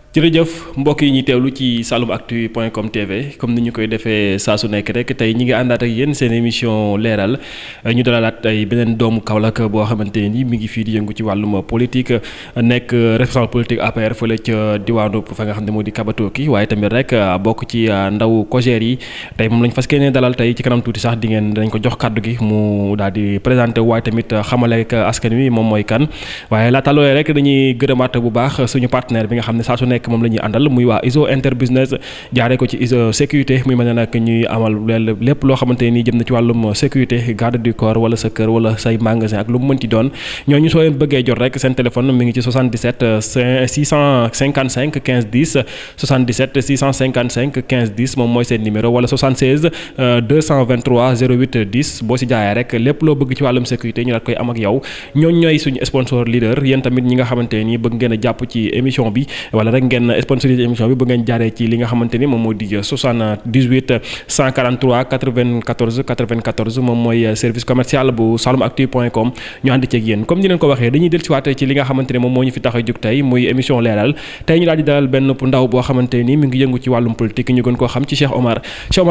jërëjëf mbokk yi ñuy teewlu ci salumactu.com TV comme ni ñu koy defee saa su nekk rek tey ñi ngi àndaat ak yéen seen émission leeral ñu dalalaat tey beneen doomu Kaolack boo xamante ne ni mi ngi fii di yëngu ci wàllum politique nekk responsable politique APR fële ca diwaanu fa nga xam ne moo di Kabatoki waaye tamit rek bokk ci ndaw COJER yi tey moom lañ fas yéene dalal tey ci kanam tuuti sax dañ ko jox kàddu gi mu daal di présenté waaye tamit xamale ak askan wi moom mooy kan waaye laata loolee rek dañuy gërëmaat bu baax suñu partenaire bi nga xam ne saa su nekk moom la ñuy àndal muy waa ISO interbusiness jaaree ko ci ISO sécurité muy mel ne nag ñuy amal lépp loo xamante ni jëm na ci wàllum sécurité garde du corps wala sa kër wala say magasin ak lu mu mënti doon ñooñu soo leen bëggee jot rek seen téléphone mi ngi ci 77 655 15 10 77 655 15 10 moom mooy seen numéro wala 76 223 08 10 boo si jaayee rek lépp loo bëgg ci wàllum sécurité ñu daat koy am ak yow ñooñu ñooy suñu sponsor leader yéen tamit ñi nga xamante ni bëgg ngeen a jàpp ci émission bi wala rek ngeen sponsorisé émission bi bu ngeen jaaree ci li nga xamante ni moom moo di 78 143 94 94 moom mooy service commercial bu salumactu.com ñu ànd ceeg yéen comme ni leen ko waxee dañuy del si waat ci li nga xamante ni moom moo ñu fi tax a jóg tey muy émission leeral tey ñu daal di dalal benn ndaw boo xamante ni mi ngi yëngu ci wàllum politique ñu gën koo xam ci Cheikh Omar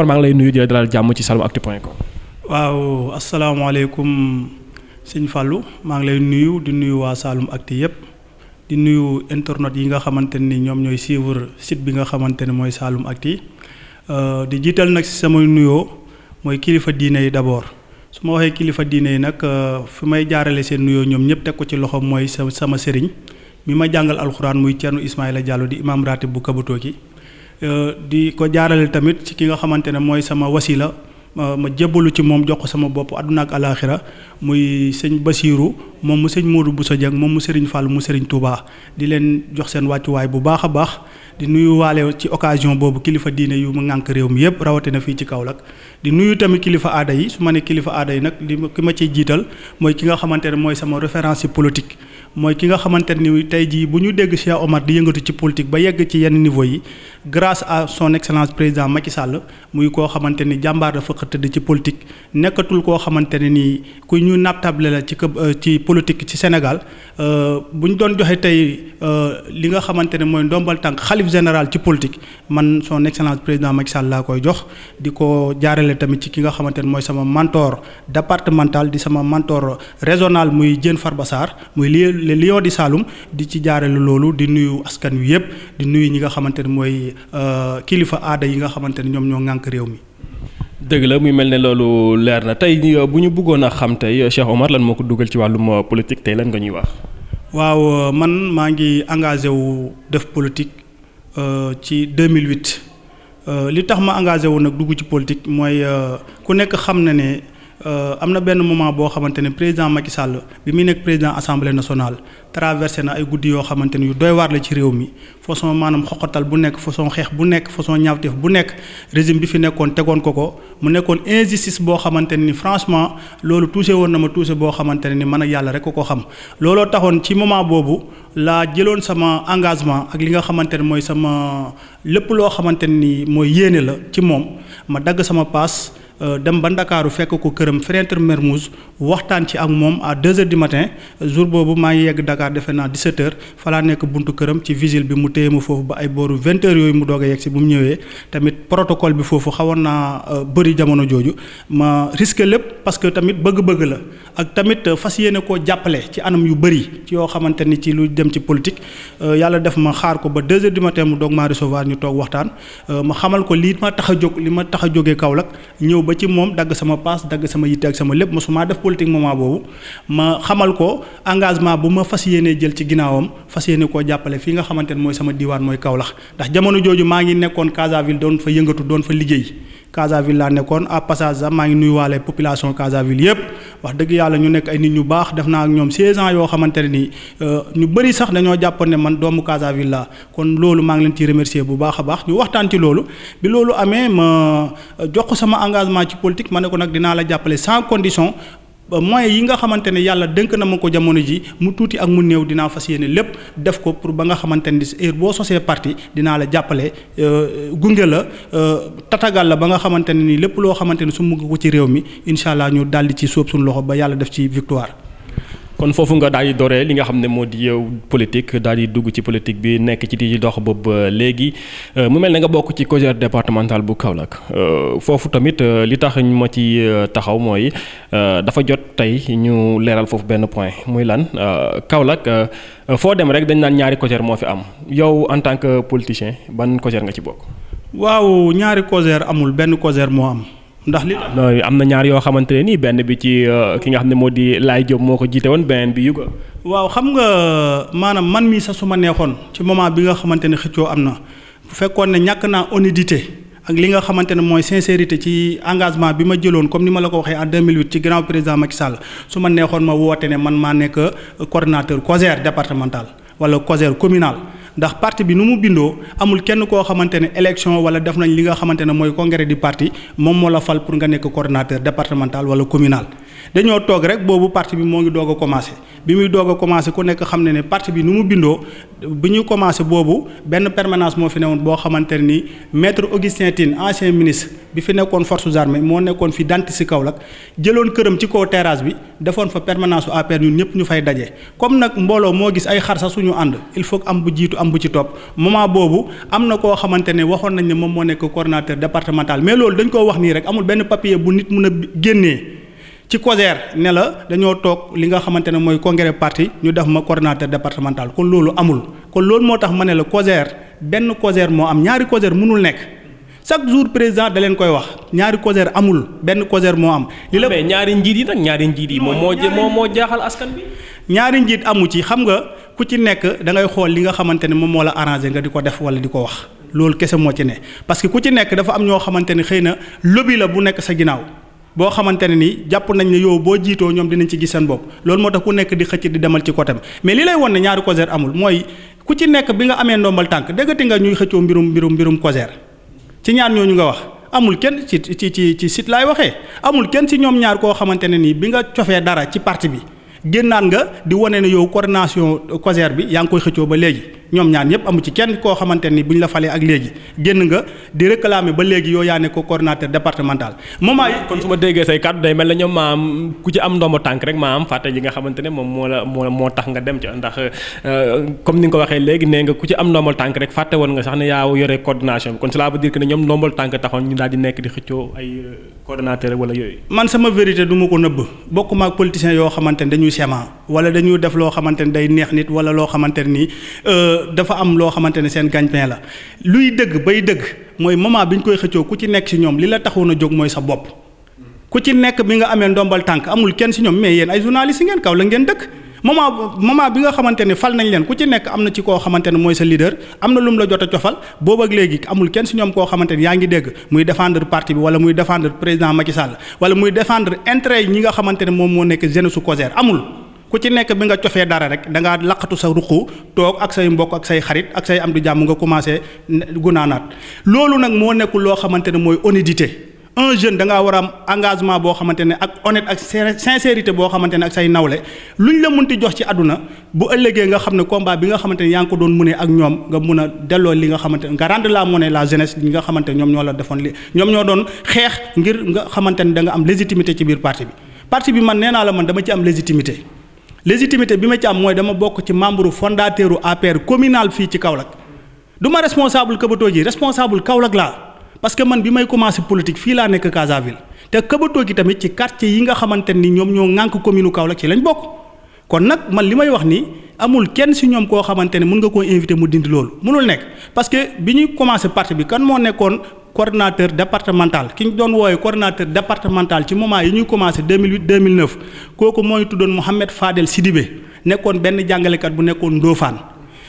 maa ngi lay nuyu di la dalal jàmm ci salumactu.com. waaw asalaamaaleykum sëñ Fallou maa ngi lay nuyu di nuyu waa Salumactu yëpp di nuyu internet yi nga xamante ni ñoom ñooy suivre site bi nga xamante ne mooy Salumactu di jiital nag si samay nuyoo mooy kilifa diine yi d'abord su ma waxee kilifa diine yi nag fi may jaarale seen nuyoo ñoom ñëpp teg ko ci loxo mooy sama sëriñ mi ma jàngal alxuraan muy Thierno Ismaïla Diallo di imam ratib bu Kabatoki di ko jaarale tamit ci ki nga xamante ne mooy sama wasila ma jébbalu ci moom jox ko sama bopp àdduna ak alaaxira muy sëñ Basiiru moom mu sëñ Modou Bousso Dieng moom mu sëriñ Fall mu sëriñ Touba di leen jox seen wàccuwaay bu baax a baax di nuyu waale ci occasion boobu kilifa diine yu mu ŋànk réew mi yëpp rawatina fii ci Kaolack di nuyu tamit kilifa aada yi su ma ne kilifa aada yi nag ki ma ciy jiital mooy ki nga xamante ne mooy sama référence ci politique mooy ki nga xamante ni tey jii bu ñu dégg Cheikh Omar di yëngatu ci politique ba yegg ci yenn niveau yi grâce à son excellence président Macky Sall muy koo xamante ni jàmbaar dafa xëttëdd ci politique nekkatul koo xamante ne nii ku ñu nattable la ci politique ci Sénégal bu ñu doon joxe tey li nga xamante ne mooy ndombal tànk xalif général ci politique man son excellence président Macky Sall laa koy jox di ko jaarale tamit ci ki nga xamante ne mooy sama mentor départemental di sama mentor régional muy Diène Farba Sarr muy le lion di Saloum di ci jaarale loolu di nuyu askan wi yëpp di nuyu ñi nga xamante ne mooy kilifa aada yi nga xamante ne ñoom ñoo ŋànk réew mi. dëgg la muy mel ne loolu leer na tey bu ñu bëggoon a xam tey Cheikh Omar lan moo ko dugal ci wàllum politique tey lan nga ñuy wax. waaw man maa ngi engagé wu def politique ci 2008 li tax ma engagé wu nag dugg ci politique mooy ku nekk xam na ne am na benn moment boo xamante ne président Macky Sall bi muy nekk président assemblée nationale traversé na ay guddi yoo xamante ne yu doy waar la ci réew mi façon maanaam xoqatal bu nekk façon xeex bu nekk façon ñaawteef bu nekk régime bi fi nekkoon tegoon ko mu nekkoon injustice boo xamante ne ni franchement loolu touché woon na ma touché boo xamante ne ni man ak yàlla rek ko xam looloo taxoon ci moment boobu laa jëloon sama engagement ak li nga xamante ne mooy sama lépp loo xamante ne ni mooy yéene la ci moom ma dagg sama paas dem ba Ndakaaru fekk ko këram Fenêtre Mermoz waxtaan ci ak moom à 2h du matin jour boobu maa ngi yegg Dakar defe naa 17h fa laa nekk buntu këram ci vigile bi mu téye ma foofu ba ay booru 20h yooyu mu doog a yegg si bu mu ñëwee tamit protocole bi foofu xawoon naa bëri jamono jooju ma risqué lépp parce que tamit bëgg-bëgg la ak tamit fas yéene koo jàppale ci anam yu bëri ci yoo xamante ni ci lu dem ci politique yàlla def ma xaar ko ba 2h du matin mu doog maa recevoir ñu toog waxtaan ma xamal ko li ma tax a jógee Kaolack ñëw ba ci moom dagg sama paas dagg sama yitte ak sama lépp mosuma def politique moment boobu ma xamal ko engagement bu ma fas yéenee jël ci ginnaawam fas yéene koo jàppale fii nga xamante ne mooy sama diwaan mooy Kaolack ndax jamono jooju maa ngi nekkoon Casaville doon fa yëngatu doon fa liggéey Casaville laa nekkoon à passage sax maa ngi nuyuwaale population Casaville yëpp wax dëgg yàlla ñu nekk ay nit ñu baax def naa ak ñoom 16 ans yoo xamante ne nii ñu bëri sax dañoo jàppoon ne man doomu Casaville laa kon loolu maa ngi leen ciy remercier bu baax a baax ñu waxtaan ci loolu bi loolu amee ma jox ko sama engagement ci politique ma ne ko nag dinaa la jàppale sans condition moyens yi nga xamante ne yàlla dénk na ma ko jamono ji mu tuuti ak mu néew dinaa fas yéene lépp def ko pour ba nga xamante ne heure boo sosee parti dinaa la jàppale gunge la tatagal la ba nga xamante ne ni lépp loo xamante ne su mu ko ci réew mi incha allah ñu daldi ci sóob suñu loxo ba yàlla def ci victoire. kon foofu nga daal di dooree li nga xam ne moo di yow politique daal di dugg ci politique bi nekk ci di dox boobu léegi mu mel ne nga bokk ci COJER départemental bu Kaolack foofu tamit li tax ñu ma ci taxaw mooy dafa jot tey ñu leeral foofu benn point muy lan Kaolack foo dem rek dañ naan ñaari COJER moo fi am yow en tant que politicien ban COJER nga ci bokk. waaw ñaari COJER amul benn COJER moo am. ndax li non am na ñaar yoo xamante ne nii benn bi ci ki nga xam ne moo di Laye Diop moo ko jiite woon beneen bi Yuga. waaw xam nga maanaam man mii sax su ma neexoon ci moment bi nga xamante ne xëccoo am na bu fekkoon ne ñàkk naa honnêteté ak li nga xamante ne mooy sincérité ci engagement bi ma jëloon comme ni ma la ko waxee en 2008 ci ginnaaw président Macky Sall su ma neexoon ma woote ne man maa nekk coordonnateur COJER départemental wala COJER communal. ndax parti bi nu mu bindoo amul kenn koo xamante ne élection wala def nañ li nga xamante ne mooy congrès du parti moom moo la fal pour nga nekk coordonnateur départemental wala communal dañoo toog rek boobu parti bi moo ngi doog a commencé bi muy doog a commencé ku nekk xam ne parti bi nu mu bindoo bi ñuy commencé boobu benn permanence moo fi newoon boo xamante ne ni maître Augustin Tine ancien ministre bi fi nekkoon forces armées moo nekkoon fi dant si Kaolack jëloon këram ci kaw terrasse bi defoon fa permanence su APR ñun ñëpp ñu fay daje comme nag mbooloo moo gis ay xar sax suñu ànd il faut am bu jiitu am bu ci topp moment boobu am na koo xamante ne waxoon nañ ne moom moo nekk coordonnateur départemental mais loolu dañ koo wax nii rek amul benn papier bu nit mun a génnee ci COJER ne la dañoo toog li nga xamante ne mooy congrès parti ñu def ma coordonnateur départemental kon loolu amul kon loolu moo tax ma ne la COJER benn COJER moo am ñaari COJER mënul nekk chaque jour président da leen koy wax ñaari COJER amul benn COJER moo am. li la mais ñaari njiit yi nag ñaari njiit yi moom moo jaaxal askan bi. ñaari njiit amu ci xam nga ku ci nekk da ngay xool li nga xamante ne moom moo la arrangé nga di ko def wala di ko wax loolu kese moo ci ne parce que ku ci nekk dafa am ñoo xamante ne xëy na lobby la bu nekk sa ginnaaw boo xamante ne ni jàpp nañ ne yow boo jiitoo ñoom dinañ ci gis seen bopp loolu moo tax ku nekk di xëcc di demal ci côté mais li lay won ne ñaari COJER amul mooy ku ci nekk bi nga amee ndombal tànk déggati nga ñuy xëccoo mbirum COJER ci ñaar ñooñu nga wax amul kenn ci site laay waxee amul kenn ci ñoom ñaar koo xamante ne nii bi nga cofee dara ci parti bi génnaan nga di wane ne yow coordination COJER bi yaa ngi koy xëccoo ba léegi ñoom ñaan ñëpp amu ci kenn koo xamante ni bu ñu la falee ak léegi génn nga di réclamer ba léegi yow yaa ne ko coordonnateur départemental moment yi. kon su ma déggee say kàddu day mel ne ñoom maam ku ci am ndombo tànk rek maam fàtte yi nga xamante ne moom moo tax nga dem ca ndax comme ni nga ko waxee léegi nee nga ku ci am ndombal tànk rek fàtte woon nga sax ne yaa yore coordination bi kon cela veut dire que ne ñoom ndombal tànk taxoon ñu daal di nekk di xëccoo ay coordonnateur wala yooyu. man sama vérité du ma ko nëbb bokkuma ak politiciens yoo xamante ne dañuy sema wala dañuy def loo xamante ne day neex nit wala loo xamante ne nii dafa am loo xamante ne seen gagne-pain la luy dëgg bay dëgg mooy moment bi ñu koy xëccoo ku ci nekk ci ñoom li la taxoon a jóg mooy sa bopp ku ci nekk bi nga amee ndombal tànk amul kenn ci ñoom mais yéen ay journalistes ngeen kaw la ngeen dëkk moment bi nga xamante ne fal nañ leen ku ci nekk am na ci koo xamante ne mooy sa leader am na lu mu la jot a cofal boobu ak léegi amul kenn ci ñoom koo xamante ne yaa ngi dégg muy défendre parti bi wala muy défendre président Macky Sall wala muy défendre intérêt yi ñi nga xamante ne moom moo nekk jeunesse su COJER amul ku ci nekk bi nga cofee dara rek da ngaa laqatu sa ruqu toog ak say mbokk ak say xarit ak say am di jàmm nga commencé gunaanaat loolu nag moo nekkul loo xamante ne mooy honnêteté un jeune da ngaa war a am engagement boo xamante ne ak honnête ak sincérité boo xamante ne ak say nawle luñ la munti jox ci àdduna bu ëllëgee nga xam ne combat bi nga xamante ne yaa ngi ko doon munee ak ñoom nga mun a delloo li nga xamante ne nga rendre la monnaie la jeunesse li nga xamante ne ñoom ñoo la defoon li ñoom ñoo doon xeex ngir nga xamante ne da nga am légitimité ci biir parti bi man nee naa la man dama ci am légitimité bi ma ci am mooy dama bokk ci membre fondateur u APR communal fii ci Kaolack du ma responsable Këbatoo ji responsable Kaolack laa parce que man bi may commencé politique fii laa nekk Casaville te Këbatoo gi tamit ci quartier yi nga xamante ni ñoom ñoo ŋànk commune Kaolack ci lañ bokk kon nag man li may wax ni amul kenn si ñoom koo xamante ne mën nga koo invité mu dindi loolu mënul nekk parce que bi ñuy commencé parti bi kan moo nekkoon coordonnateur départemental ki ñu doon woowee coordonnateur départemental ci moment yi ñuy commencé 2008 2009 kooku mooy tuddoon Mouhamed Fadel Sidibé nekkoon benn jàngalekat bu nekkoon Ndofane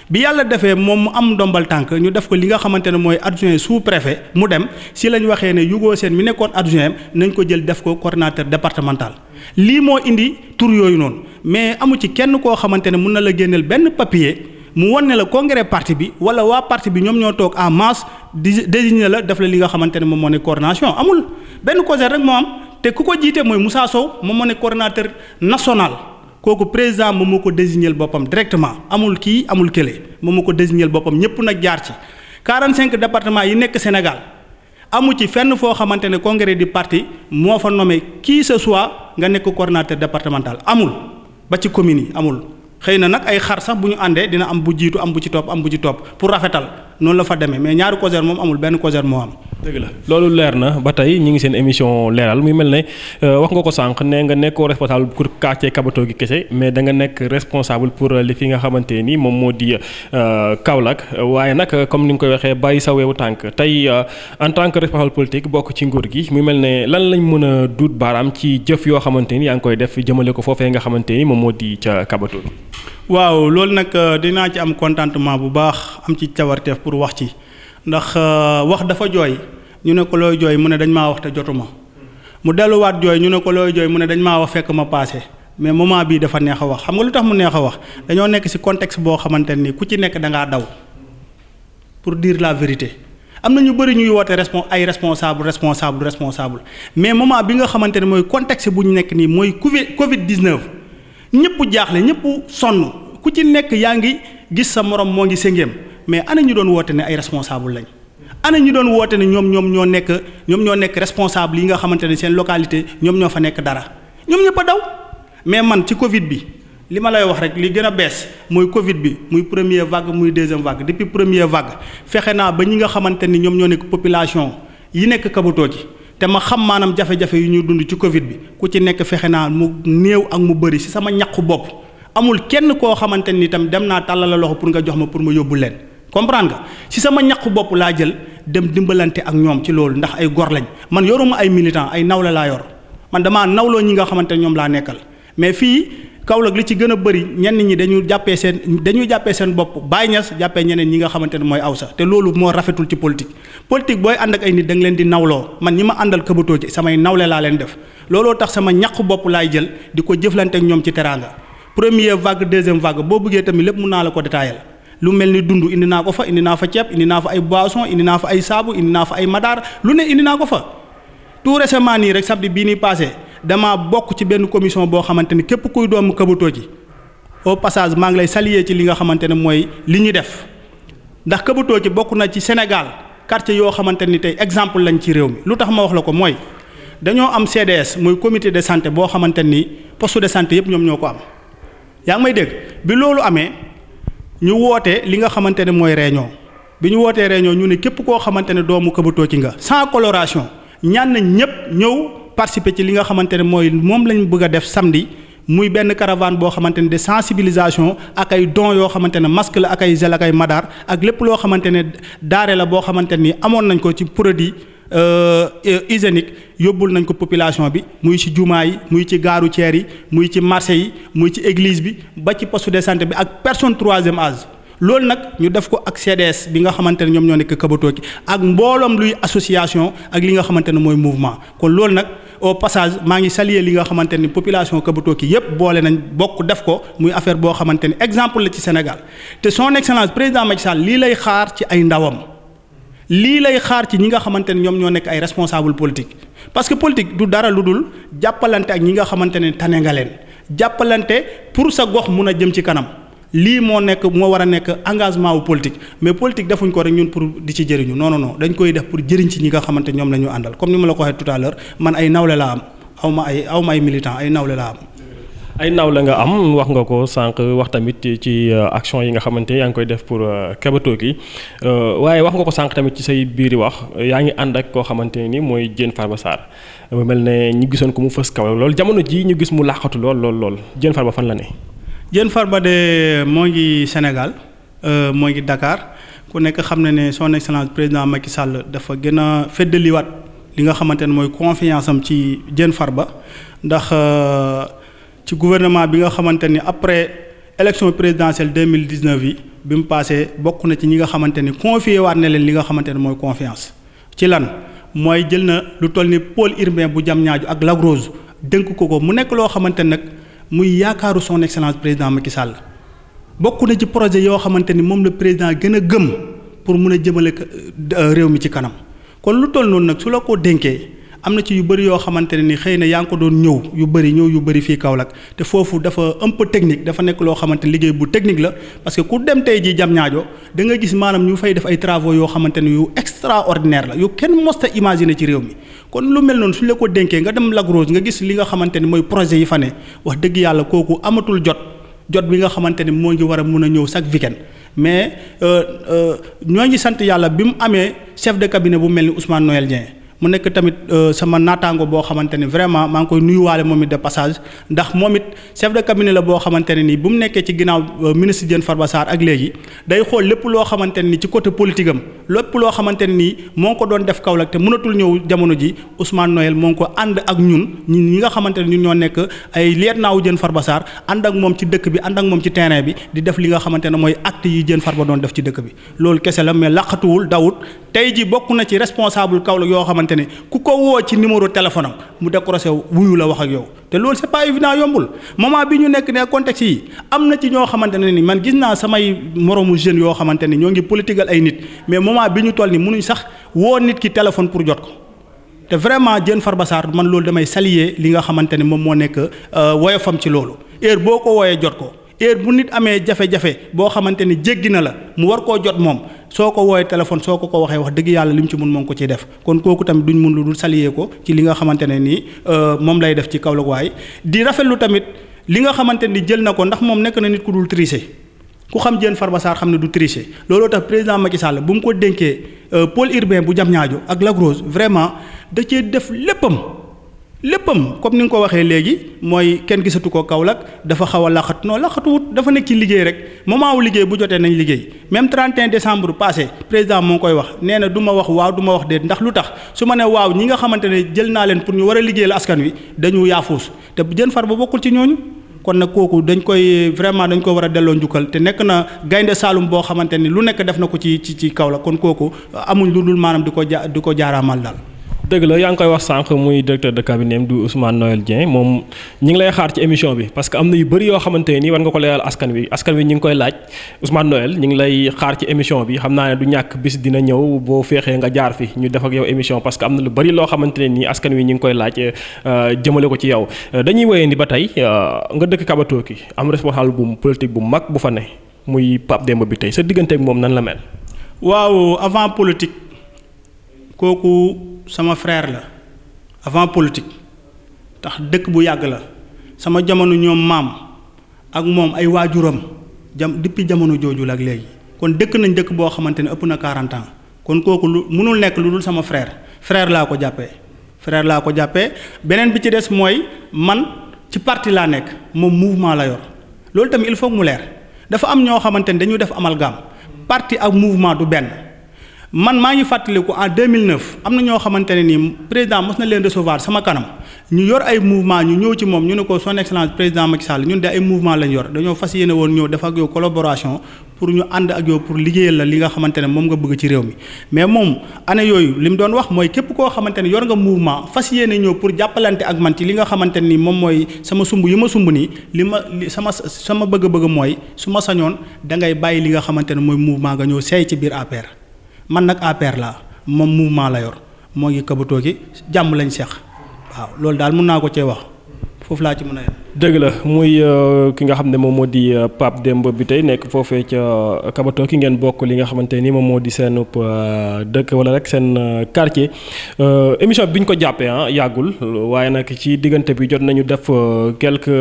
bi yàlla defee moom mu am ndombal tànk ñu def ko li nga xamante ne mooy adjoint sous préfet mu dem si lañ waxee ne Yugo Sène mi nekkoon adjoint nañ ko jël def ko coordonnateur départemental lii moo indi tur yooyu noonu mais amu ci kenn koo xamante ne mun na la génneel benn papier mu won ne la congrès parti bi wala waa parti bi ñoom ñoo toog en masse désigné la def la li nga xamante ne moom moo ne coordination amul benn COJER rek moo am te ku ko jiite mooy Moussa Sow moom moo ne coordonnateur national kooku président moom moo ko désigné boppam directement amul kii amul kële moom moo ko désigné boppam ñëpp nag jaar ci 45 départements yi nekk Sénégal amu ci fenn foo xamante ne congrès du parti moo fa nommé qui que ce soit nga nekk coordonnateur départemental amul ba ci communes yi amul xëy na nag ay xar sax bu ñu àndee dina am bu jiitu am bu ci topp pour rafetal noonu la fa demee mais ñaari COJER moom amul benn COJER moo am. dëgg la loolu leer na ba tey ñu ngi seen émission leeral muy mel ne wax nga ko sànq ne nga nekkoo responsable pour quartier Kabato gi kese mais da nga nekk responsable pour li fi nga xamante ni moom moo di Kaolack waaye nag comme ni nga koy waxee bàyyi sa weewu tànk tey en tant que responsable politique bokk ci nguur gi muy mel ne lan lañ mën a duut baaraam ci jëf yoo xamante ni yaa ngi koy def jëmale ko foofee nga xamante ni moom moo di ca Kabato gi. waaw loolu nag dinaa ci am contentement bu baax am ci cawarteef pour wax ci ndax wax dafa jooy ñu ne ko looy jooy mu ne dañ maa wax te jotuma mu delluwaat jooy ñu ne ko looy jooy mu ne dañ maa wax fekk ma passé mais moment bii dafa neex a wax xam nga lu tax mu neex a wax dañoo nekk ci contexte boo xamante ni ku ci nekk da ngaa daw pour dire la vérité am na ñu bëri ñuy woote ay responsable mais moment bi nga xamante ne mooy contexte bu ñu nekk nii mooy Covid 19 ñëpp jaaxle ñëpp sonn ku ci nekk yaa ngi gis sa morom moo ngi sëngeem mais ana ñu doon woote ne ay responsable lañ. ana ñu doon woote ne ñoom ñoo nekk responsable yi nga xamante ne seen localité ñoom ñoo fa nekk dara ñoom ñëpp a daw mais man ci Covid bi li ma lay wax rek li gën a bees mooy Covid bi muy première vague muy deuxième vague depuis première vague fexe naa ba ñi nga xamante ni ñoom ñoo nekk population yi nekk Kabato gi te ma xam maanaam jafe-jafe yu ñuy dund ci Covid bi ku ci nekk fexe naa mu néew ak mu bëri ci sama ñaqu bopp amul kenn koo xamante ni itam dem naa tàllal la loxo pour nga jox ma pour ma yóbbu leen. comprendre nga ci sama ñaqu bopp laa jël dem dimbalante ak ñoom ci loolu ndax ay gor lañ man yoruma ay militant ay nawle laa yor man damaa nawloo ñi nga xamante ne ñoom laa nekkal mais fii Kaolack li ci gën a bëri ñenn ñi dañuy jàppee seen bopp Baye Niass jàppee ñeneen ñi nga xamante ne mooy Awsa te loolu moo rafetul ci politique booy ànd ak ay nit da nga leen di nawloo man ñi ma àndal Kabato ci samay nawle laa leen def looloo tax sama ñaqu bopp laay jël di ko jëflante ak ñoom ci teraanga première vague deuxième vague boo bëggee tamit lépp mun naa la ko détailler lu mel ni dund indi naa ko fa indi naa fa ceeb indi naa fa ay boisson indi naa fa ay saabu indi naa fa ay madaar lu ne indi naa ko fa tout récemment nii rek samedi bii nii passé dama bokk ci benn commission boo xamante ni képp kuy doomu Kabato ji au passage maa ngi lay saluer ci li nga xamante ne mooy li ñu def ndax Kabato ji bokk na ci Sénégal quartier yoo xamante ni tey exemple lañ ci réew mi lu tax ma wax la ko mooy dañoo am CDS muy comité de santé boo xamante ni poste de santé yëpp ñoom ñoo ko am yaa ngi may dégg bi loolu amee ñu woote li nga xamante ne mooy réunion bi ñu wootee réunion ñu ne képp koo xamante ne doomu Kabato ci nga sans coloration ñaan nañ ñëpp ñëw participer ci li nga xamante ne mooy moom lañ bëgg a def samedi muy benn caravane boo xamante ne de sensibilisation ak ay dons yoo xamante ne masque la ak ay gel ak ay madar ak lépp loo xamante ne daare la boo xamante ni amoon nañ ko ci produit hygiénique yóbbul nañ ko population bi muy ci jumaa yi muy ci gaaru ceer yi muy ci marché yi muy ci église bi ba ci poste de santé bi ak personne troisième âge loolu nag ñu def ko ak CDS bi nga xamante ne ñoom ñoo nekk Kabato ki ak mbooloom luy association ak li nga xamante ne mooy mouvement kon loolu nag au passage maa ngi saluer li nga xamante ni population Kabato ki yépp boole nañ bokk def ko muy affaire boo xamante ni exemple la ci Sénégal te son excellence président Macky Sall lii lay xaar ci ay ndawam lii lay xaar ci ñi nga xamante ne ñoom ñoo nekk ay responsable politique parce que politique du dara lu dul jàppalante ak ñi nga xamante ne tane nga leen jàppalante pour sa gox mun a jëm ci kanam lii moo war a nekk engagement wu politique mais politique defuñ ko rek ñun pour di ci jëriñu non dañ koy def pour jëriñ ci ñi nga xamante ñoom la ñu àndal comme ni ma la ko waxee tout à l'heure man ay nawle laa am aw ma ay militant ay nawle laa am. ay nawle nga am wax nga ko sànq wax tamit ci action yi nga xamante yaa ngi koy def pour Kabato gi waaye wax nga ko sànq tamit ci say biiri wax yaa ngi ànd ak koo xamante ni mooy Diène Farba Sarr mu mel ne ñu gisoon ko mu fës kaw lool jamono ji ñu gis mu làqatu lool Diène Farba fan la ne. Diène Farba de moo ngi Sénégal moo ngi Dakar ku nekk xam na ne son excellence président Macky Sall dafa gën a feddaliwaat li nga xamante ne mooy confiance am ci Diène Farba ndax ci gouvernement bi nga xamante ni après élection présidentielle 2019 yi bi mu passé bokk na ci ñi nga xamante ni confié waat na leen li nga xamante ne mooy confiance ci lan mooy jël na lu toll ni pôle urbain bu Diamniadio ak Lac Rose dénk ko mu nekk loo xamante nag muy yaakaaru son excellence président Macky Sall bokk na ci projet yoo xamante ni moom la président gën a gëm pour mun a jëmale réew mi ci kanam kon lu toll noonu nag su la ko dénkee am na ci yu bëri yoo xamante ne ni xëy na yaa ngi ko doon ñëw yu bëri fii Kaolack te foofu dafa un peu technique dafa nekk loo xamante ne liggéey bu technique la parce que ku dem tey jii Diamniadio da nga gis maanaam ñu fay def ay travaux yoo xamante ne yu extraordinaire la yu kenn mosta imaginer ci réew mi kon lu mel noonu suñu la ko dénkee nga dem Lac Rose nga gis li nga xamante ne mooy projet yi fa ne wax dëgg yàlla kooku amatul jot bi nga xamante ni moo ngi war a mun a ñëw chaque week-end mais ñoo ngi sant yàlla bi mu amee chef de cabinet bu mel ni Ousmane Noël Dieng mu nekk tamit sama naataango boo xamante ni vraiment maa ngi koy nuyuwaale moom it de passage ndax moom it chef de cabinet la boo xamante ne nii bu mu nekkee ci ginnaaw ministre Diène Farba Sarr ak léegi day xool lépp loo xamante ne ni ci côté politique am lépp loo xamante ne nii moo ngi ko doon def Kaolack te mënatul ñëw jamono ji Ousmane Noël moo ngi ko ànd ak ñi nga xamante ne ñun ñoo nekk ay lieutenant wu Diène Farba Sarr ànd ak moom ci dëkk bi ànd ak moom ci terrain bi di def li nga xamante ne mooy acte yi Diène Farba doon def ci dëkk bi loolu kese la mais laqatuwul dawut tey ji bokk na ci responsable Kaolack yoo xamante ne ku ko woo ci numéro téléphone am mu décroché wuyu la wax ak yow te loolu c'est pas évident yombul moment bi ñu nekk ne contexte yi am na ci ñoo xamante ne ni man gis naa samay moromu jeunes yoo xamante ne ñoo ngi politigal ay nit mais moment bi ñu toll ni mënuñ sax woo nit ki téléphone pour jot ko te vraiment Diène Farba Sarr man loolu damay saluer li nga xamante ne moom moo nekk woyofam ci loolu heure boo ko wooyee jot ko heure bu nit amee jafe-jafe boo xamante ni jéggi na la mu war koo jot moom soo ko woowee téléphone soo ko waxee wax dëgg yàlla li mu ci mun moo ngi ko ciy def kon kooku tamit duñ mun lu dul saluer ko ci li nga xamante ne nii moom lay def ci Kaolack waaye di rafetlu tamit li nga xamante ni jël na ko ndax moom nekk na nit ku dul tricher ku xam Diène Farba Sarr xam ne du tricher looloo tax président Macky Sall bu mu ko dénkee pôle urbain bu Diamniadio ak Lac Rose vraiment da cee def léppam comme ni nga ko waxee léegi mooy kenn gisatu ko Kaolack dafa xaw a laqat non laqatuwut dafa nekk ci liggéey rek moment wu liggéey bu jotee nañ liggéey même 31 décembre passé président moo ngi koy wax nee na du ma wax waaw du ma wax déet ndax lu tax su ma ne waaw ñi nga xamante ne jël naa leen pour ñu war a liggéeyal askan wi dañu yaafuus te Diène Farba bokkul ci ñooñu kon nag kooku dañ koy vraiment dañ ko war a delloo njukkal te nekk na gaynde Saalum boo xamante ni lu nekk def na ko ci Kaolack kon kooku amuñ lu dul maanaam di ko jaaraamal daal. dëgg la yaa ngi koy wax sànq muy directeur de cabinet du Ousmane Noël Dieng moom ñi ngi lay xaar ci émission bi parce que am na yu bëri yoo xamante nii war nga ko leeral askan wi ñi ngi koy laaj Ousmane Noël ñi ngi lay xaar ci émission bi xam naa ne du ñàkk bis dina ñëw boo féexee nga jaar fi ñu def ak yow émission parce que am na lu bëri loo xamante ne nii askan wi ñi ngi koy laaj jëmale ko ci yow dañuy woyee ni ba tey nga dëkk Kabatoki am responsable bu politique bu mag bu fa ne muy Pape Demba bi tey sa diggante ak moom nan la mel. waaw avant politique kooku sama frère la avant politique tax dëkk bu yàgg la sama jamono ñoom maam ak moom ay waajuram depuis jamono jooju la ak léegi kon dëkk nañ dëkk boo xamante ne ëpp na 40 ans kon kooku lu mënul nekk lu dul sama frère laa ko jàppee beneen bi ci des mooy man ci parti laa nekk moom mouvement la yor loolu tamit il faut mu leer dafa am ñoo xamante ne dañu def amalgame parti ak mouvement du benn. man maa ngi fàttaliku en 2009 am na ñoo xamante ne nii président mos na leen recevoir sama kanam ñu yor ay mouvement ñu ñëw ci moom ñu ne ko son excellence président Macky Sall ñun de ay mouvement lañ yor dañoo fas yéene woon ñëw def ak yow collaboration pour ñu ànd ak yow pour liggéeyal la li nga xamante ne moom nga bëgg ci réew mi mais moom année yooyu li mu doon wax mooy képp koo xamante ne yor nga mouvement fas yéene ñëw pour jàppalante ak man ci li nga xamante ne nii moom mooy sama sumb yi ma sumb nii sama bëgg-bëgg mooy su ma sañoon da ngay bàyyi li nga xamante ne mooy mouvement nga ñëw seey ci biir APR. man nag APR laa moom mouvement la yor moo ngi Kabatoki jàmm lañ seq waaw loolu daal mën naa ko cee wax foofu laa ci mën a yem. dëgg la muy ki nga xam ne moom moo di Pape Demba bi tey nekk foofee ca Kabatoki ngeen bokk li nga xamante ni moom moo di seen dëkk wala rek seen quartier émission bi ñu ko jàppee yàggul waaye nag ci diggante bi jot nañu def quelques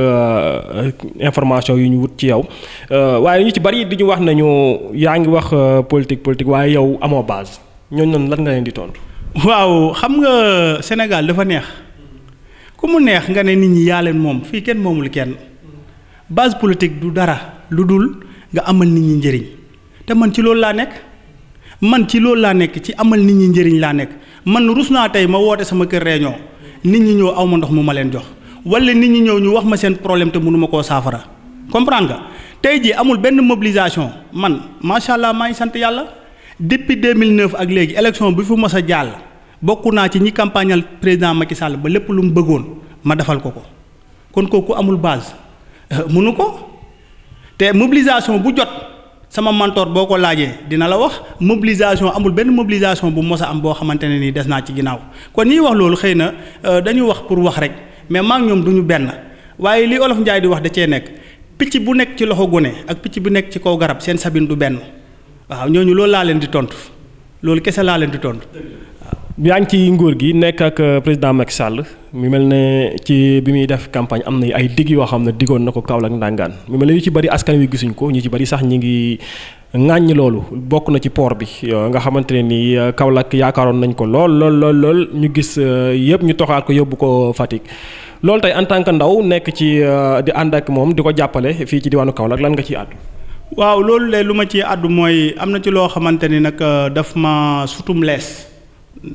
informations yu ñu wut ci yow waaye ñu ci bari di ñu wax nañu yaa ngi wax politique waaye yow amoo base ñooñu noonu lan nga leen di tontu. waaw xam nga Sénégal dafa neex. ku mu neex nga ne nit ñi yaa leen moom fii kenn moomul kenn base politique du dara lu dul nga amal nit ñi njëriñ te man ci loolu laa nekk ci amal nit ñi njëriñ laa nekk man rus naa tey ma woote sama kër réunion nit ñi ñëw aw ma ndox mu ma leen jox wala nit ñi ñëw ñu wax ma seen problème te mënuma koo saafara comprendre nga tey jii amul benn mobilisation man macha allah maa ngi sant yàlla depuis 2009 ak léegi élection bi fu mos a jàll. bokk naa ci ñi campagnal président Macky Sall ba lépp lu mu bëggoon ma defal ko kon kooku amul base mënu ko te mobilisation bu jot sama mentor boo ko laajee dina la wax mobilisation amul benn mobilisation bu mos a am boo xamante ne nii des naa ci ginnaaw kon ñiy wax loolu xëy na dañuy wax pour wax rek mais maa ngi ñoom du ñu benn waaye li Olof Njaay di wax da cee nekk picc bu nekk ci loxo gone ak picc bu nekk ci kaw garab seen sabin du benn waaw ñooñu loolu laa leen di tontu loolu kese laa leen di tontu. yaa ngi ci nguur gi nekk ak président Macky Sall mu mel ne ci bi muy def campagne am na ay digg yoo xam ne diggoon na ko Kaolack Ndangaan mu mel ne yu ci bëri askan wi gisuñ ko ñu ci bëri sax ñi ngi ŋàññ loolu bokk na ci port bi nga xamante ne ni Kaolack yaakaaroon nañ ko lool ñu gis yëpp ñu toxaat ko yóbbu ko Fatick loolu tey en tant que ndaw nekk ci di ànd ak moom di ko jàppale fii ci diwaanu Kaolack lan nga ciy àddu. waaw loolu de lu ma ciy àddu mooy am na ci loo xamante ni nag daf ma sutum lees.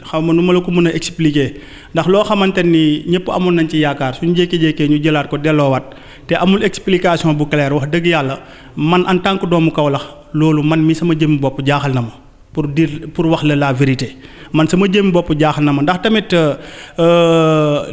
xaw ma nu ma la ko mën a expliquer ndax loo xamante ni ñëpp amoon nañ ci yaakaar suñu jékki-jékkee ñu jëlaat ko delloowaat te amul explication bu claire wax dëgg yàlla man en tant que doomu Kaolack loolu man mi sama jëm bopp jaaxal na ma pour wax la vérité man sama jëm bopp jaaxal na ma ndax tamit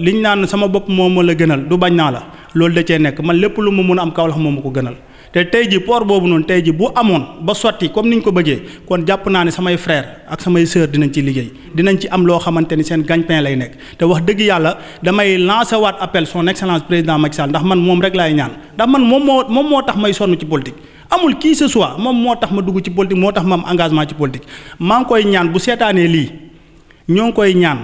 liñ naan sama bopp moom ma la gënal du bañ naa la loolu da cee nekk man lépp lu ma mun a am Kaolack moom ma ko gënal. te tey ji port boobu noonu tey ji bu amoon ba sotti comme niñ ko bëggee kon jàpp naa ne samay frère ak samay sœur dinañ ci liggéey dinañ ci am loo xamante ni seen gagne-pain lay nekk te wax dëgg yàlla damay lancer waat appel son excellence président Macky Sall ndax man moom rek laay ñaan ndax man moom moo tax may sonn ci politique amul qui ce soit moom moo tax ma dugg ci politique moo tax ma am engagement ci politique maa ngi koy ñaan bu seetaanee lii ñoo ngi koy ñaan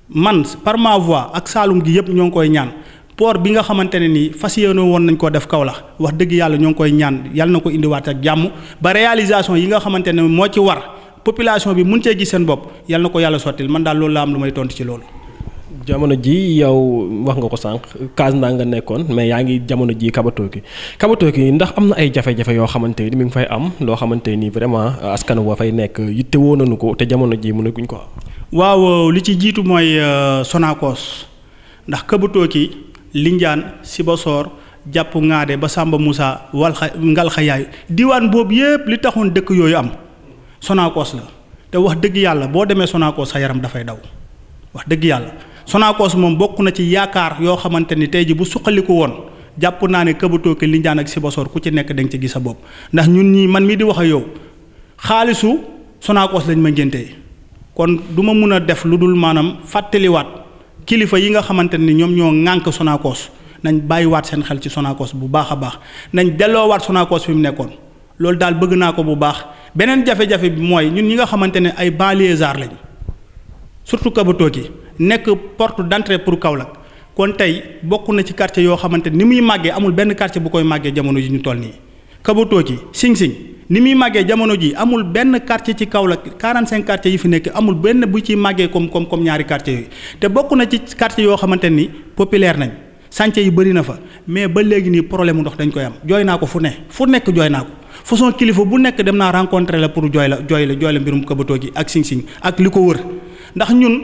man par ma voix ak Saloum gi yëpp ñoo ngi koy ñaan port bi nga xamante ne nii fas yéene woon nañ koo def Kaolack wax dëgg yàlla ñoo ngi koy ñaan yàlla na ko indiwaat ak jàmm ba réalisation yi nga xamante ne moo ci war population bi mun cee gis seen bopp yàlla na ko yàlla sottil man daal loolu la am lu may tontu ci loolu. jamono ji yow wax nga ko sànq kaas naa nga nekkoon mais yaa ngi jamono ji Kabatoki ndax am na ay jafe-jafe yoo xamante ni mi ngi fay am loo xamante ni vraiment askan wa fay nekk yitte woo nañu ko te jamono ji mënaguñ ko am. waaw li ci jiitu mooy Sonacos ndax Kabatoki Lindiane Sibassor jàpp Ngaade ba Samba Moussa Ngalxayaay diwaan boobu yépp li taxoon dëkk yooyu am Sonacos la te wax dëgg yàlla boo demee Sonacos sa yaram dafay daw wax dëgg yàlla Sonacos moom bokk na ci yaakaar yoo xamante ni tey ji bu suqaliku woon jàpp naa ne Kabatoki Lindiane ak Sibassor ku ci nekk da nga ci gis sa bopp ndax ñun ñii man mii di wax ak yow xaalisu Sonacos lañ ma ngéntee kon du ma mun a def lu dul maanaam fàttaliwaat kilifa yi nga xamante ni ñoom ñoo ŋànk Sonacos nañ bàyyiwaat seen xel ci Sonacos bu baax a baax nañ delloowaat Sonacos fi mu nekkoon loolu daal bëgg naa ko bu baax beneen jafe-jafe bi mooy ñun ñi nga xamante ne ay banlieusards lañ surtout Kabatoki nekk porte d'entrée pour Kaolack kon tey bokk na ci quartier yoo xamante ni muy màggee amul benn quartier bu koy màggee jamono ji ñu toll nii Kabatoki Sing ni muy màggee jamono ji amul benn quartier ci Kaolack 45 quartiers yi fi nekk amul benn bu ci màggee comme ñaari quartiers yooyu te bokk na ci quartier yoo xamante ni populaire nañ chantier yi bëri na fa mais ba léegi nii problème ndox dañ koy am jooy naa ko fu nekk jooy naa ko façon kilifa bu nekk dem naa rencontrer la pour jooy la mbirum Kabatoki ak Sing ak li ko wër ndax ñun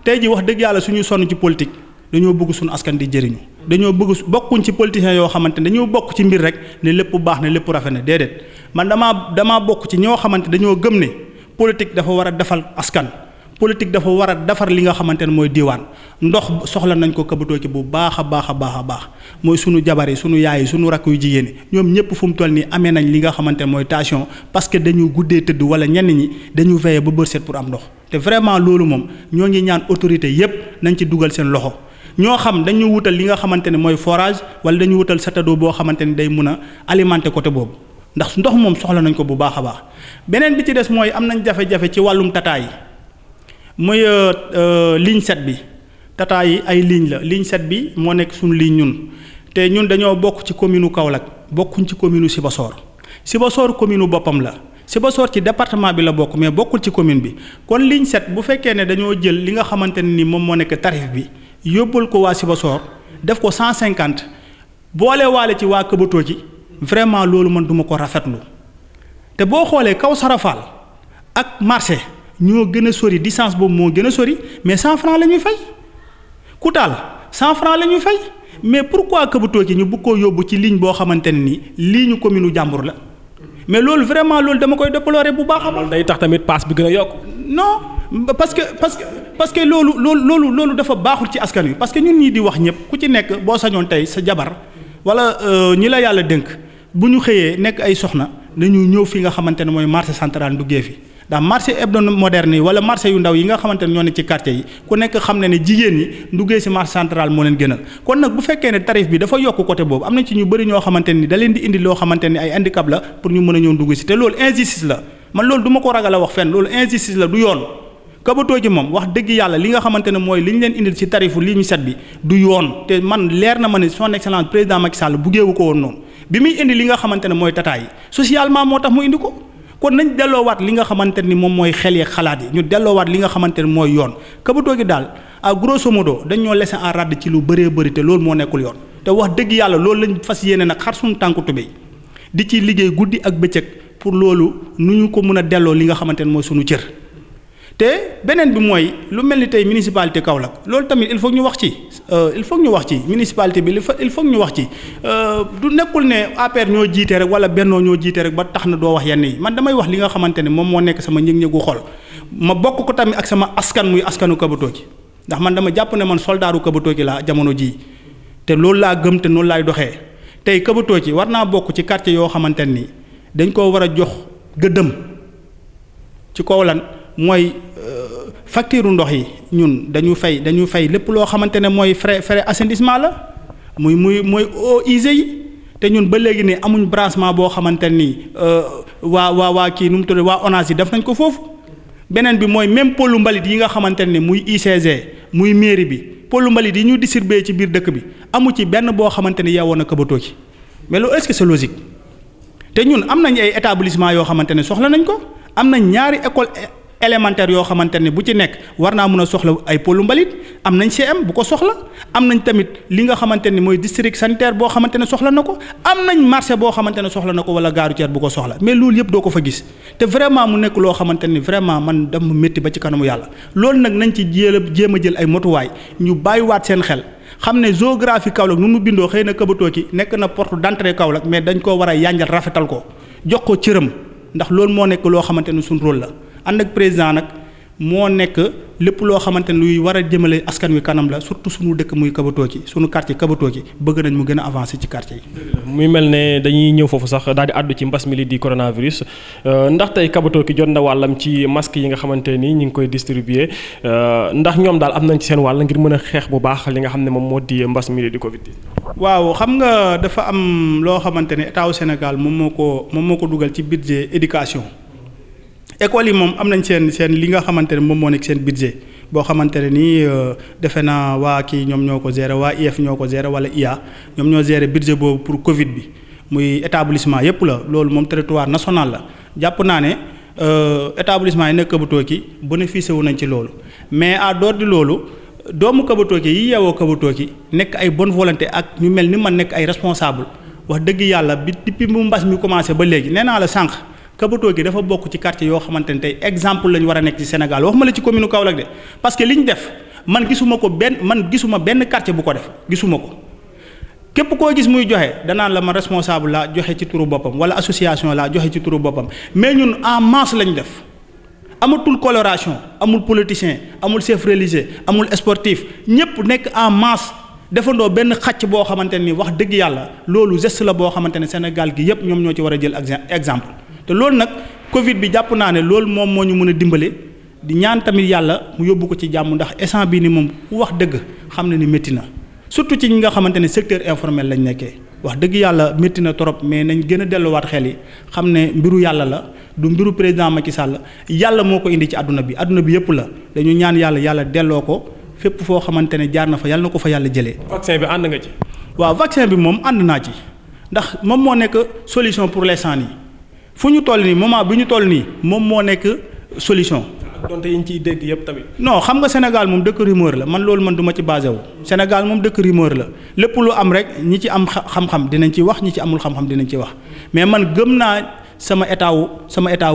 tey ji wax dëgg yàlla suñuy sonn ci politique dañoo bëgg suñu askan di jëriñu dañoo bëgg bokkuñ ci politiciens yoo xamante ne dañoo bokk ci mbir rek ne lépp baax na lépp rafet na déedéet man damaa bokk ci ñoo xamante dañoo gëm ne politique dafa war a defal askan politique dafa war a defar li nga xamante ne mooy diiwaan ndox soxla nañ ko Kabatoki bu baax a baax mooy sunu jabar yi sunu yaay yi sunu rakk yu jigéen yi ñoom ñëpp fu mu toll nii amee nañ li nga xamante ne mooy tension parce que dañu guddee tëdd wala ñenn ñi dañu veillé ba bër set pour am ndox te vraiment loolu moom ñoo ngi ñaan autorité yépp nañ ci dugal seen loxo ñoo xam dañu wutal li nga xamante ne mooy forage wala dañu wutal satado boo xamante ne day mun a alimenter côté boobu ndax ndox moom soxla nañ ko bu baax a baax beneen bi ci des mooy am nañ jafe-jafe ci wàllum tata yi mooy ligne 7 bi tata yi ay ligne 7 bi moo nekk suñu ligne ñun te ñun dañoo bokk ci commune Kaolack bokkuñ ci commune Sibassor commune boppam la Sibassor ci département bi la bokk mais bokkul ci commune bi kon ligne 7 bu fekkee ne dañoo jël li nga xamante ne ni moom moo nekk tarif bi yóbbal ko waa Sibassor def ko 150 boole waale ci waa Kabatoki vraiment loolu man duma ko rafetlu te boo xoolee kaw Sarafal ak marché ñoo gën a sori distance boobu moo gën a sori mais 100 francs la ñuy fay Koutal 100 francs la ñuy fay mais pourquoi Kabatoki ñu bëgg koo yóbbu ci ligne boo xamante ne ni ligne commune jàmbur la mais loolu vraiment loolu dama koy déplorer bu baax a baax. day tax tamit paas bi gën a yokk. non parce que loolu dafa baaxul ci askan wi parce que ñun ñii di wax ñëpp ku ci nekk boo sañoon tey sa jabar wala ñi la yàlla dénk bu ñu xëyee nekk ay soxna nañu ñëw fi nga xamante ne mooy marché central duggee fi ndax marché hebdomadaire yi wala marché yu ndaw yi nga xamante ne ñoo ne ci quartier yi ku nekk xam ne jigéen ñi duggee si marché central moo leen gënal kon nag bu fekkee ne tarif bi dafa yokk côté boobu am na ci ñu bëri ñoo xamante ni da leen di indi loo xamante ni ay handicap la pour ñu mën a ñëw dugg si te loolu injustice la man loolu du ma ko ragal a wax fenn loolu injustice la du yoon kabatoo ji moom wax dëgg yàlla li nga xamante ne mooy li ñu leen indil ci tarifu ligne 7 bi du yoon te man leer na ma ne son excellence président Macky Sall buggeewu ko woon noonu bi muy indi li nga xamante ne mooy tata yi socialement moo tax mu indi ko kon nañ delloowaat li nga xamante ni moom mooy xel yeeg xalaat yi ñu delloowaat li nga xamante ne mooy yoon kabatoo gi daal à grosso modo dañ ñoo laisser en rade ci lu bëree bëri te loolu moo nekkul yoon te wax dëgg yàlla loolu lañ fas yéene nag xar suñu tànku tubéy di ci liggéey guddi ak bëccëg pour loolu nu ñu ko mën a delloo li nga xamante ne mooy suñu cër te beneen bi mooy lu mel ni tey municipalité Kaolack loolu tamit il faut ñu wax ci municipalité bi il faut ñu wax ci du nekkul ne APR ñoo jiite rek wala bennoo ñoo jiite rek ba tax na doo wax yenn yi man damay wax li nga xamante ne moom moo nekk sama ñëg-ñëgu xol ma bokk ko tamit ak sama askan muy askanu Kabatooki ndax man dama jàpp ne man soldaaru Kabatooki laa jamono jii te loolu laa gëm te noonu laay doxee tey Kabatooki war naa bokk ci quartier yoo xamante ni dañ koo war a jox gëddëm ci kaw lan mooy facture ndox yi ñun dañu fay lépp loo xamante ne mooy frais assainissement la mooy eaux usées yi te ñun ba léegi ne amuñ branchement boo xamante ni waa kii nu mu tudd waa ONAS yi def nañ ko foofu beneen bi mooy même pôlu mbalit yi nga xamante ne muy ICG muy mairie bi pôlu mbalit yi ñu distribué ci biir dëkk bi amu ci benn boo xamante ni yeewoon na Kabatooki mais loolu est-ce que c'est logique te ñun am nañ ay établissement yoo xamante ne soxla nañ ko am nañ ñaari école élémentaire yoo xamante ne bu ci nekk war naa mën a soxla ay pôlu mbalit am nañ CM bu ko soxla am nañ tamit li nga xamante ni mooy district sanitaire boo xamante ne soxla na ko am nañ marché boo xamante ne soxla na ko wala gare routière bu ko soxla mais loolu yëpp doo ko fa gis te vraiment mu nekk loo xamante ni vraiment man dama métti ba ci kanamu yàlla loolu nag nañ ci jéem a jël ay motuwaay ñu bàyyiwaat seen xel xam ne géographie Kaolack nu mu bindoo xëy na Kabatooki nekk na porte d'entrée Kaolack mais dañ koo war a yanjal rafetal ko jox ko cëram ndax loolu moo nekk loo xamante ne suñu rôle la ànd ak président nag moo nekk lépp loo xamante ne luy war a jëmale askan wi kanam la surtout suñu dëkk muy Kabatooki suñu quartier Kabatooki bëgg nañ mu gën a avancer ci quartier yi. muy mel ne dañuy ñëw foofu sax daal di àddu ci mbas mi li di coronavirus ndax tey Kabatooki jot na wàllam ci masque yi nga xamante ni ñu ngi koy distribuer ndax ñoom daal am nañ ci seen wàll ngir mën a xeex bu baax li nga xam ne moom moo di mbas mi li di Covid. waaw xam nga dafa am loo xamante ne état wu Sénégal moom moo ko dugal ci budget éducation. école yi moom am nañ seen li nga xamante ne moom moo nekk seen budget boo xamante ne nii defe naa waa kii ñoom ñoo ko gérer waa IEF ñoo ko gérer wala IA ñoom ñoo gérer budget boobu pour Covid bi muy établissement yépp la loolu moom territoire national la jàpp naa ne établissement yi nekk Kabatooki bénéficié wu nañ ci loolu mais à dehors de loolu doomu Kabatooki yi yeewoo Kabatooki nekk ay bonne volonté ak ñu mel ni man nekk ay responsable wax dëgg yàlla bi depuis mu mbas mi commencé ba léegi nee naa la sànq. Kabatooki dafa bokk ci quartier yoo xamante ne tey exemple lañu war a nekk ci Sénégal waxuma la ci commune Kaolack de parce que li ñu def man gisuma benn quartier bu ko def gisuma ko képp koo gis muy joxe danaan la man responsable laa joxe ci turu boppam wala association laa joxe ci turu boppam mais ñun en masse lañ def amatul coloration amul politicien amul chef religieux amul sportif ñëpp nekk en masse defandoo benn xàcc boo xamante ni wax dëgg yàlla loolu geste la boo xamante ne Sénégal gi yëpp ñoom ñoo ci war a jël exemple. te loolu nag Covid bi jàpp naa ne loolu moom moo ñu mën a dimbale di ñaan tamit yàlla mu yóbbu ko ci jàmm ndax instant bii ni moom ku wax dëgg xam na ni métti na surtout ci ñi nga xamante ne secteur informel lañ nekkee wax dëgg yàlla métti na trop mais nañ gën a delluwaat xel yi xam ne mbiru yàlla la du mbiru président Macky Sall yàlla moo ko indi ci àdduna bi yëpp la dañu ñaan yàlla delloo ko fépp foo xamante ne jaar na fa yàlla na ko fa yàlla jëlee. vaccin bi ànd nga ci. waaw vaccin bi moom ànd naa ci ndax moom moo nekk solution pour l'instant nii. fu ñu toll nii moment bi ñu toll nii moom moo nekk solution. donte yi ñu ciy dégg yëpp tamit. non xam nga Sénégal moom dëkk rumeur la man loolu man du ma ci basé wu Sénégal moom dëkk rumeur la lépp lu am rek ñi ci am xam-xam dinañ ci wax ñi ci amul xam-xam dinañ ci wax mais man gëm naa sama état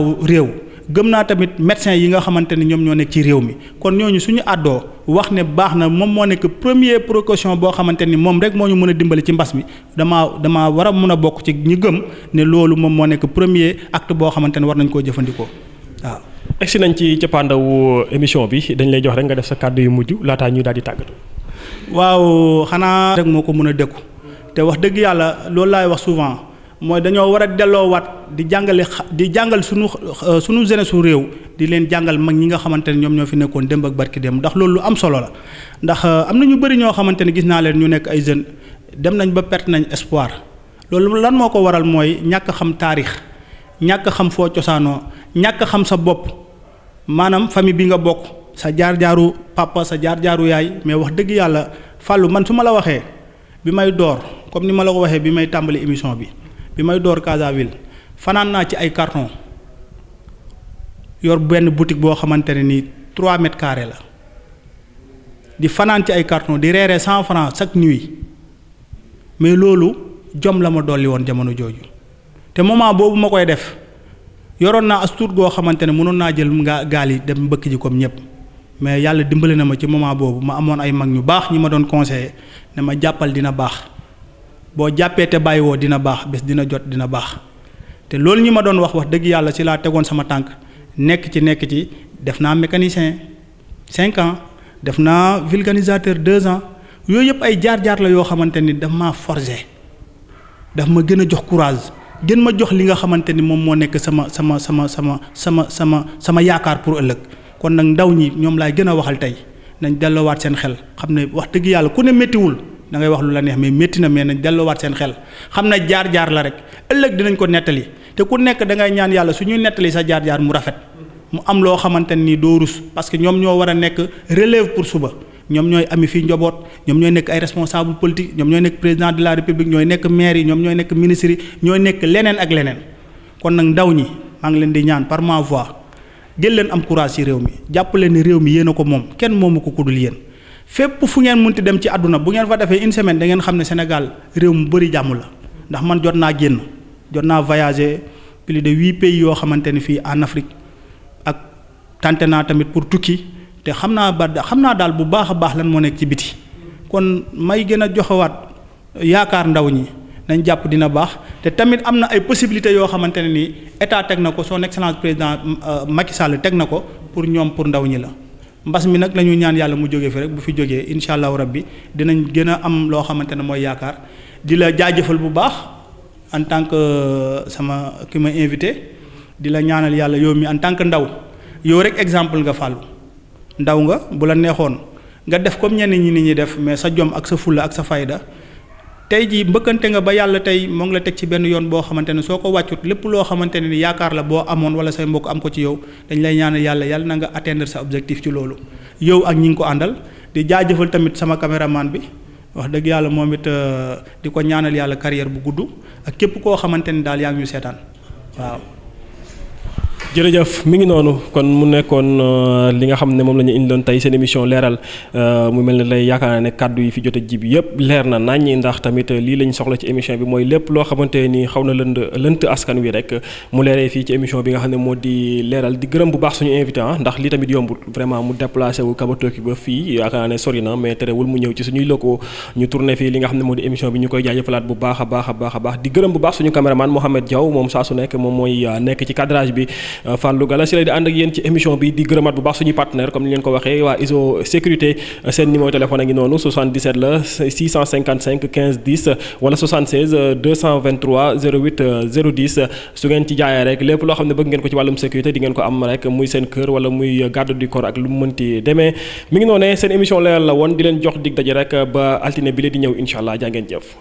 wu réew gëm naa tamit médecins yi nga xamante ne ñoom ñoo nekk ci réew mi kon ñooñu suñu àddoo wax ne baax na moom moo nekk première précaution boo xamante ni moom rek moo ñu mën a dimbali ci mbas mi damaa war a mën a bokk ci ñi gëm ne loolu moom moo nekk premier acte boo xamante ne war nañ koo jëfandikoo waaw. egsi nañ ci cappaandawu émission bi dañ lay jox rek nga def sa kàddu yu mujj laataa ñuy daal di tàggatu. waaw xanaa rek moo ko mën a dékku te wax dëgg yàlla loolu laay wax souvent mooy dañoo war a delloowaat di jàngal sunu jeunesse su réew di leen jàngal mag ñi nga xamante ne ñoom ñoo fi nekkoon démb ak barki démb ndax loolu lu am solo la ndax am na ñu bëri ñoo xamante ne gis naa leen ñu nekk ay jeunes dem nañ ba perte nañ espoir loolu lan moo ko waral mooy ñàkk xam taarix ñàkk xam foo cosaanoo ñàkk xam sa bopp maanaam famille bi nga bokk sa jaar-jaaru papa sa jaar-jaaru yaay mais wax dëgg yàlla Fallou man su ma la waxee bi may door comme ni ma la ko waxee bi may tàmbali émission bi may door Casaville fanaan naa ci ay carton yor benn boutique boo xamante ne nii 3 mètres carrés la di fanaan ci ay carton di reeree 100 francs chaque nuit mais loolu jom la ma dolli woon jamono jooju te moment boobu ma koy def yoroon naa as tuut goo xamante ne mënoon naa jël gaal yi dem mbëkk ji comme ñëpp mais yàlla dimbali na ma ci moment boobu ma amoon ay mag ñu baax ñi ma doon conseiller ne ma jàppal dina baax boo jàppee te bàyyiwoo dina baax bés dina jot dina baax te loolu ñi ma doon wax dëgg yàlla ci laa tegoon sama tànk nekk ci def naa mécanicien 5 ans def naa vulcanisateur 2 ans yooyu yëpp ay jaar-jaar la yoo xamante ni daf maa forger daf ma gën a jox courage gën ma jox li nga xamante ni moom moo nekk sama yaakaar pour ëllëg kon nag ndaw ñi ñoom laay gën a waxal tey nañ delloowaat seen xel xam ne wax dëgg yàlla ku ne méttiwul da ngay wax lu la neex mais métti na mais nañ delloowaat seen xel xam ne jaar-jaar la rek ëllëg dinañ ko nettali te ku nekk da ngay ñaan yàlla su ñuy nettali sa jaar-jaar mu rafet mu am loo xamante ni doo rus parce que ñoom ñoo war a nekk relève pour suba ñoom ñooy ami fii njaboot ñoom ñooy nekk ay responsable politique ñoom ñooy nekk président de la république ñooy nekk maire yi ñoom ñooy nekk ministre yi ñooy nekk leneen ak leneen kon nag ndaw ñi maa ngi leen di ñaan par ma voix jël leen am courage ci réew mi jàpp leen ni réew mi yéen a ko moom kenn moomu ko kudul yéen fépp fu ngeen munti dem ci àdduna bu ngeen fa defee une semaine da ngeen xam ne Sénégal réew mu bëri jàmm la ndax man jot naa voyager plus de 8 pays yoo xamante ni fii en Afrique ak tenté naa tamit pour tukki te xam naa daal bu baax a baax lan moo nekk ci biti kon may gën a joxewaat yaakaar ndaw ñi nañ jàpp dina baax te tamit am na ay possibilités yoo xamante ne ni état teg na ko son excellence président Macky Sall teg na ko pour ndaw ñi la mbas mi nag la ñu ñaan yàlla mu jógee fi rek bu fi jógee incha allahu rabbi dinañ gën a am loo xamante ne mooy yaakaar di la jaajëfal bu baax en tant que sama ki ma invité di la ñaanal yàlla yow mi en tant que ndaw yow rek exemple nga Fallou ndaw nga bu la neexoon nga def comme ñenn ñi ni ñuy def mais sa jom ak sa fulla ak sa fayda tey jii mbëkkante nga ba yàlla tey moo ngi la teg ci benn yoon boo xamante ne soo ko wàccut lépp loo xamante ne ni yaakaar la boo amoon wala say mbokk am ko ci yow dañ lay ñaanal yàlla na nga atteindre sa objectif ci loolu yow ak ñi ngi ko àndal di jaajëfal tamit sama caméraman bi wax dëgg yàlla moom it di ko ñaanal yàlla carrière bu gudd ak képp koo xamante ni daal yaa ngi ñu seetaan waaw. jërëjëf mi ngi noonu kon mu nekkoon li nga xam ne moom la ñu indiloon tey seen émission leeral mu mel ne lay yaakaar ne kàddu yi fi jot a jib yëpp leer na naññi ndax tamit lii lañ soxla ci émission bi mooy lépp loo xamante ni xaw na lënt askan wi rek mu leeree fii ci émission bi nga xam ne moo di leeral di gërëm bu baax suñu invité ndax lii tamit yombul vraiment mu déplacé wu Kabatoki ba fii yaakaar ne sori na mais terewul mu ñëw ci suñuy locaux ñu tourné fii li nga xam ne moo di émission bi ñu koy jaajëfalaat bu baax a baax di gërëm bu baax suñu caméraman Mohamed Diaw moom saa su nekk moom mooy nekk ci cadrage bi Fallou Gala si lay di ànd ak yéen ci émission bi di gërëmaat bu baax suñuy partenaire comme ni leen ko waxee waa ISO sécurité seen numéro téléphone a ngi noonu 77 la 655 15 10 wala 76 223 08 010 su ngeen ci jaayee rek lépp loo xam ne bëgg ngeen ko ci wàllum sécurité di ngeen ko am rek muy seen kër wala muy garde du corps ak lu mu mënti demee mi ngi noonee seen émission leeral la woon di leen jox dig daje rek ba altine bi la di ñëw incha allah jaa ngeen jëf